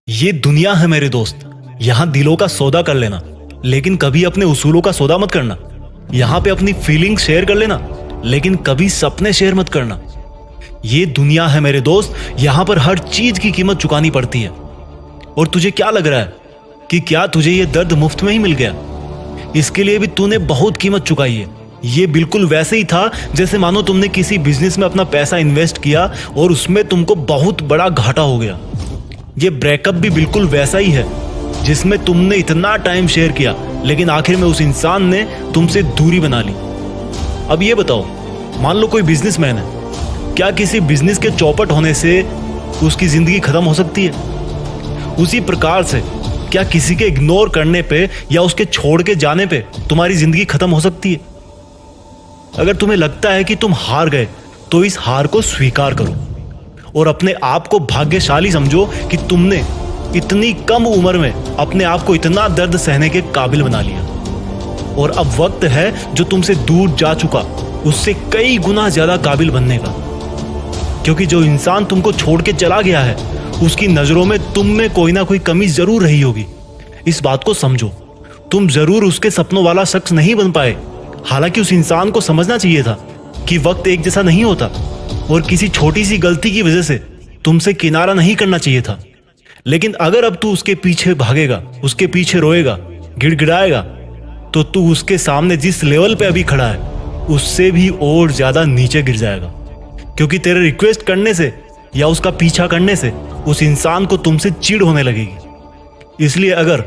ये दुनिया है मेरे दोस्त। यहाँ दिलों का सौदा कर लेना, लेकिन कभी अपने उसूलों का सौदा मत करना। यहाँ पे अपनी फीलिंग शेयर कर लेना, लेकिन कभी सपने शेयर मत करना। ये दुनिया है मेरे दोस्त, यहाँ पर हर चीज की कीमत चुकानी पड़ती है। और तुझे क्या लग रहा है कि क्या तुझे ये दर्द मुफ्त में ही मिल गया? इसके लिए भी तूने बहुत कीमत चुकाई है। ये बिल्कुल वैसे ही था जैसे मानो तुमने किसी बिजनेस में अपना पैसा इन्वेस्ट किया और उसमें तुमको बहुत बड़ा घाटा हो गया। ये ब्रेकअप भी बिल्कुल वैसा ही है जिसमें तुमने इतना टाइम शेयर किया, लेकिन आखिर में उस इंसान ने तुमसे दूरी बना ली। अब ये बताओ, मान लो कोई बिजनेसमैन है, क्या किसी बिजनेस के चौपट होने से उसकी जिंदगी खत्म हो सकती है? उसी प्रकार से क्या किसी के इग्नोर करने पे या उसके छोड़ के जाने पे तुम्हारी जिंदगी खत्म हो सकती है? अगर तुम्हें लगता है कि तुम हार गए तो इस हार को स्वीकार करो और अपने आप को भाग्यशाली समझो कि तुमने इतनी कम उम्र में अपने आप को इतना दर्द सहने के काबिल बना लिया। और अब वक्त है जो तुमसे दूर जा चुका उससे कई गुना ज्यादा काबिल बनने का, क्योंकि जो इंसान तुमको छोड़ के चला गया है उसकी नजरों में तुम में कोई ना कोई कमी जरूर रही होगी। इस बात को समझो, तुम जरूर उसके सपनों वाला शख्स नहीं बन पाए। हालांकि उस इंसान को समझना चाहिए था कि वक्त एक जैसा नहीं होता और किसी छोटी सी गलती की वजह से तुमसे किनारा नहीं करना चाहिए था। लेकिन अगर अब तू उसके पीछे भागेगा, उसके पीछे रोएगा, गिड़गिड़ाएगा, तो तू उसके सामने जिस लेवल पे अभी खड़ा है उससे भी और ज्यादा नीचे गिर जाएगा। क्योंकि तेरे रिक्वेस्ट करने से या उसका पीछा करने से उस इंसान को तुमसे चिढ़ होने लगेगी। इसलिए अगर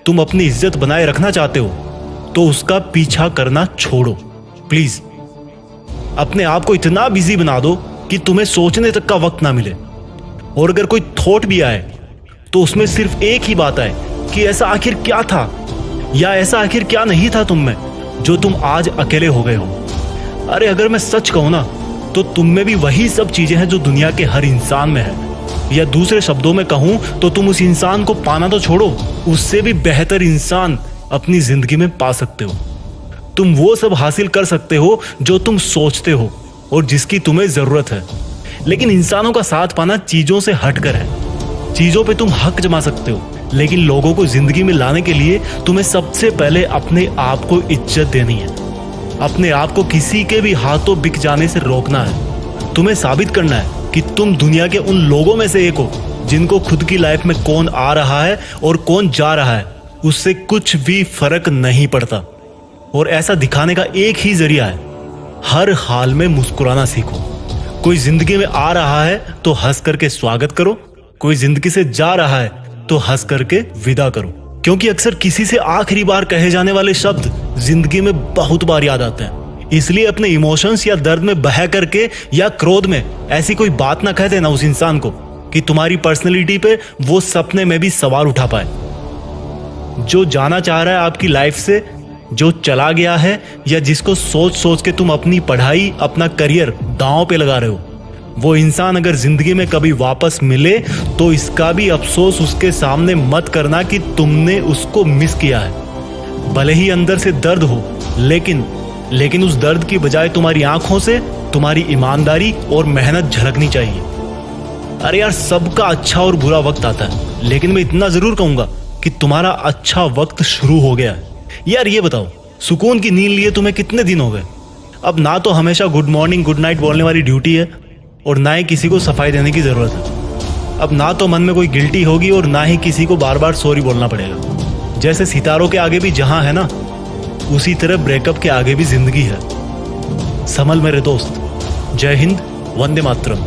तुम अपनी इज्जत बनाए रखना चाहते हो तो उसका पीछा करना छोड़ो। प्लीज अपने आप को इतना बिजी बना दो कि तुम्हें सोचने तक का वक्त ना मिले। और अगर कोई थॉट भी आए तो उसमें सिर्फ एक ही बात आए कि ऐसा आखिर क्या था या ऐसा आखिर क्या नहीं था तुम में जो तुम आज अकेले हो गए हो। अरे अगर मैं सच कहूं ना तो तुम में भी वही सब चीजें हैं जो दुनिया के हर इंसान में है। या दूसरे शब्दों में कहूं तो तुम उस इंसान को पाना तो छोड़ो, उससे भी बेहतर इंसान अपनी जिंदगी में पा सकते हो। तुम वो सब हासिल कर सकते हो जो तुम सोचते हो और जिसकी तुम्हें जरूरत है। लेकिन इंसानों का साथ पाना चीजों से हटकर है। चीजों पे तुम हक जमा सकते हो, लेकिन लोगों को जिंदगी में लाने के लिए तुम्हें सबसे पहले अपने आप को इज्जत देनी है। अपने आप को किसी के भी हाथों बिक जाने से रोकना है। तुम्हें साबित करना है कि तुम दुनिया के उन लोगों में से एक हो जिनको खुद की लाइफ में कौन आ रहा है और कौन जा रहा है उससे कुछ भी फर्क नहीं पड़ता। और ऐसा दिखाने का एक ही जरिया है, हर हाल में मुस्कुराना सीखो। कोई जिंदगी में आ रहा है तो हंस करके स्वागत करो, कोई जिंदगी से जा रहा है तो हंस करके विदा करो। क्योंकि अक्सर किसी से आखिरी बार कहे जाने वाले शब्द जिंदगी में बहुत बार याद आते हैं। इसलिए अपने इमोशंस या दर्द में बह करके या क्रोध में ऐसी कोई बात ना कह देना उस इंसान को कि तुम्हारी पर्सनैलिटी पे वो सपने में भी सवाल उठा पाए। जो जाना चाह रहा है आपकी लाइफ से, जो चला गया है, या जिसको सोच सोच के तुम अपनी पढ़ाई, अपना करियर दांव पे लगा रहे हो, वो इंसान अगर जिंदगी में कभी वापस मिले तो इसका भी अफसोस उसके सामने मत करना कि तुमने उसको मिस किया है। भले ही अंदर से दर्द हो, लेकिन उस दर्द की बजाय तुम्हारी आंखों से तुम्हारी ईमानदारी और मेहनत झलकनी चाहिए। अरे यार, सबका अच्छा और बुरा वक्त आता है, लेकिन मैं इतना जरूर कहूंगा कि तुम्हारा अच्छा वक्त शुरू हो गया है। यार ये बताओ, सुकून की नींद लिए तुम्हें कितने दिन हो गए? अब ना तो हमेशा गुड मॉर्निंग गुड नाइट बोलने वाली ड्यूटी है और ना ही किसी को सफाई देने की जरूरत है। अब ना तो मन में कोई गिल्टी होगी और ना ही किसी को बार बार सॉरी बोलना पड़ेगा। जैसे सितारों के आगे भी जहां है ना, उसी तरह ब्रेकअप के आगे भी जिंदगी है। संभल मेरे दोस्त। जय हिंद, वंदे मातरम।